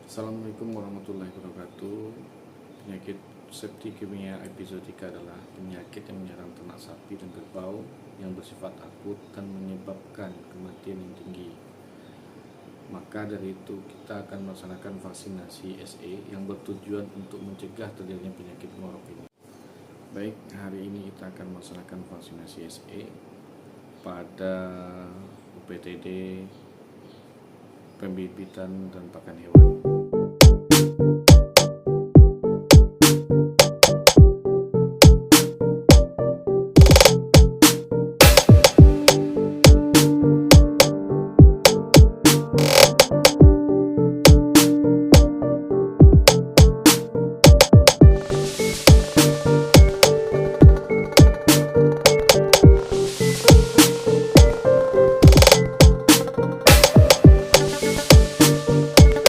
Assalamualaikum warahmatullahi wabarakatuh. Penyakit septikemia epizootика adalah penyakit yang menyerang ternak sapi dan kerbau yang bersifat akut dan menyebabkan kematian yang tinggi. Maka dari itu kita akan melaksanakan vaksinasi SE yang bertujuan untuk mencegah terjadinya penyakit ngorok ini. Baik, hari ini kita akan melaksanakan vaksinasi SE pada UPTD, pembibitan dan pakan hewan.